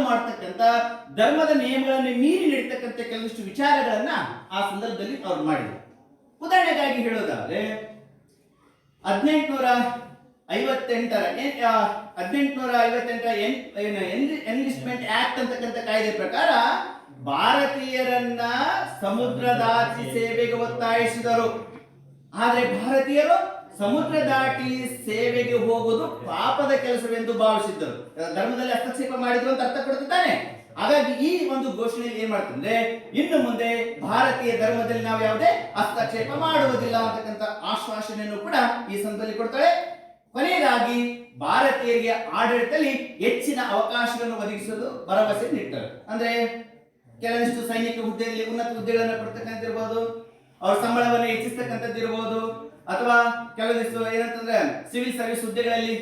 ಮಾಡ್ತಕ್ಕಂಥ ಧರ್ಮದ ನಿಯಮಗಳನ್ನು ಮೀರಿ ನಡೀತಕ್ಕಂಥ ಕೆಲವಷ್ಟು ವಿಚಾರಗಳನ್ನ ಆ ಸಂದರ್ಭದಲ್ಲಿ ಅವ್ರು ಮಾಡಿದ್ರು. ಉದಾಹರಣೆಗಾಗಿ ಹೇಳೋದಾದ್ರೆ 1858 ಎನ್ಲಿಸ್ಟ್ಮೆಂಟ್ ಆಕ್ಟ್ ಅಂತಕ್ಕಂಥ ಕಾಯ್ದೆ ಪ್ರಕಾರ ಭಾರತೀಯರನ್ನ ಸಮುದ್ರದಾಚಿ ಸೇವೆಗೆ ಒತ್ತಾಯಿಸಿದರು. ಆದ್ರೆ ಭಾರತೀಯರು ಸಮುದ್ರ ದಾಟಿ ಸೇವೆಗೆ ಹೋಗುವುದು ಪಾಪದ ಕೆಲಸವೆಂದು ಭಾವಿಸಿದ್ದರು. ಧರ್ಮದಲ್ಲಿ ಹಸ್ತಕ್ಷೇಪ ಮಾಡಿದ್ರು ಅಂತ ಅರ್ಥ ಕೊಡ್ತಿದ್ದಾನೆ. ಹಾಗಾಗಿ ಈ ಒಂದು ಘೋಷಣೆಯಲ್ಲಿ ಏನ್ ಮಾಡ್ತಂದ್ರೆ, ಇನ್ನು ಮುಂದೆ ಭಾರತೀಯ ಧರ್ಮದಲ್ಲಿ ನಾವು ಯಾವುದೇ ಹಸ್ತಕ್ಷೇಪ ಮಾಡುವುದಿಲ್ಲ ಅಂತಕ್ಕಂಥ ಆಶ್ವಾಸನೆಯನ್ನು ಕೂಡ ಈ ಸಂದರ್ಭದಲ್ಲಿ ಕೊಡ್ತಾಳೆ. ಕೊನೆಯದಾಗಿ ಭಾರತೀಯರಿಗೆ ಆಡಳಿತದಲ್ಲಿ ಹೆಚ್ಚಿನ ಅವಕಾಶಗಳನ್ನು ಒದಗಿಸಲು ಭರವಸೆ ನೀಡ್ತಾರೆ. ಅಂದ್ರೆ ಕೆಲವಷ್ಟು ಸೈನಿಕ ಹುದ್ದೆಯಲ್ಲಿ ಉನ್ನತ ಹುದ್ದೆಗಳನ್ನು ಕೊಡ್ತಕ್ಕಂತಿರ್ಬೋದು, ಅವ್ರ ಸಂಬಳವನ್ನು ಹೆಚ್ಚಿಸ್ತಕ್ಕಂಥದ್ದು ಇರಬಹುದು, ಅಥವಾ ಕೆಲವೊಂದಿಷ್ಟು ಏನಂತಂದ್ರೆ ಸಿವಿಲ್ ಸರ್ವಿಸ್ ಹುದ್ದೆಗಳಲ್ಲಿ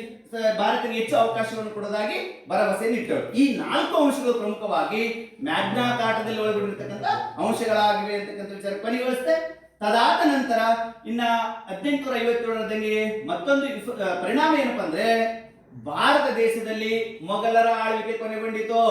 ಭಾರತಕ್ಕೆ ಹೆಚ್ಚು ಅವಕಾಶವನ್ನು ಕೊಡೋದಾಗಿ ಭರವಸೆ ನೀಡ್ತಾರೆ. ಈ 4 ಅಂಶಗಳು ಪ್ರಮುಖವಾಗಿ ಮ್ಯಾಗ್ನಾ ಕಾರ್ಟಾದಲ್ಲಿ ಒಳಗೊಂಡಿರ್ತಕ್ಕಂಥ ಅಂಶಗಳಾಗಿವೆ ಅಂತಕ್ಕಂಥ ವಿಚಾರ ಕೊನೆಗೊಳಿಸುತ್ತೆ. ತದಾದ ನಂತರ ಇನ್ನ 1857ರ ದಂಗೆಗೆ ಮತ್ತೊಂದು ಪರಿಣಾಮ ಏನಪ್ಪಾ ಅಂದ್ರೆ, ಭಾರತ ದೇಶದಲ್ಲಿ ಮೊಘಲರ ಆಳ್ವಿಕೆ ಕೊನೆಗೊಂಡಿತು.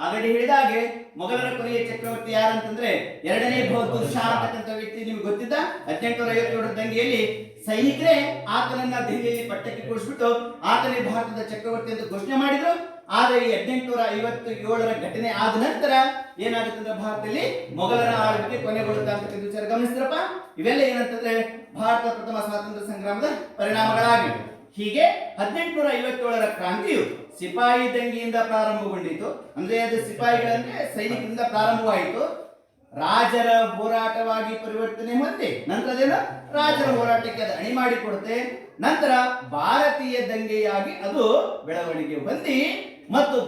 ಆಲ್ರೆಡಿ ಹೇಳಿದ ಹಾಗೆ ಮೊಘಲರ ಕೊನೆಯ ಚಕ್ರವರ್ತಿ ಯಾರಂತಂದ್ರೆ 2ನೇ ಬಹದ್ದೂರ್ ಶಾ ಅಂತಕ್ಕಂಥ ವ್ಯಕ್ತಿ ನಿಮ್ಗೆ ಗೊತ್ತಿದ್ದ. 1857ರ ದಂಗೆಯಲ್ಲಿ ಸೈನಿಕರೇ ಆತನನ್ನ ದೆಹಲಿಯಲ್ಲಿ ಪಟ್ಟಕ್ಕೆ ಕೂರಿಸ್ಬಿಟ್ಟು ಆತನೇ ಭಾರತದ ಚಕ್ರವರ್ತಿ ಅಂತ ಘೋಷಣೆ ಮಾಡಿದ್ರು. ಆದ್ರೆ ಈ 1857ರ ಘಟನೆ ಆದ ನಂತರ ಏನಾಗುತ್ತೆ ಅಂದ್ರೆ, ಭಾರತದಲ್ಲಿ ಮೊಘಲರ ಆಳ್ವಿಕೆ ಕೊನೆಗೊಳ್ಳುತ್ತೆ ಅಂತಕ್ಕಂಥ ವಿಚಾರ ಗಮನಿಸಿದ್ರಪ್ಪ. ಇವೆಲ್ಲ ಏನಂತಂದ್ರೆ ಭಾರತ ಪ್ರಥಮ ಸ್ವಾತಂತ್ರ್ಯ ಸಂಗ್ರಾಮದ ಪರಿಣಾಮಗಳಾಗಿವೆ. ಹೀಗೆ 1857ರ ಕ್ರಾಂತಿಯು ಸಿಪಾಯಿ ದಂಗೆಯಿಂದ ಪ್ರಾರಂಭಗೊಂಡಿತು. ಅಂದ್ರೆ ಅದು ಸಿಪಾಯಿಗಳಂದ್ರೆ ಸೈನಿಕರಿಂದ ಪ್ರಾರಂಭವಾಯಿತು, ರಾಜರ ಹೋರಾಟವಾಗಿ ಪರಿವರ್ತನೆ ಹೊಂದಿ ನಂತರದೇನು ರಾಜರ ಹೋರಾಟಕ್ಕೆ ಅದು ಅಣಿ ಮಾಡಿಕೊಡುತ್ತೆ. ನಂತರ ಭಾರತೀಯ ದಂಗೆಯಾಗಿ ಅದು ಬೆಳವಣಿಗೆ ಹೊಂದಿ ಮತ್ತು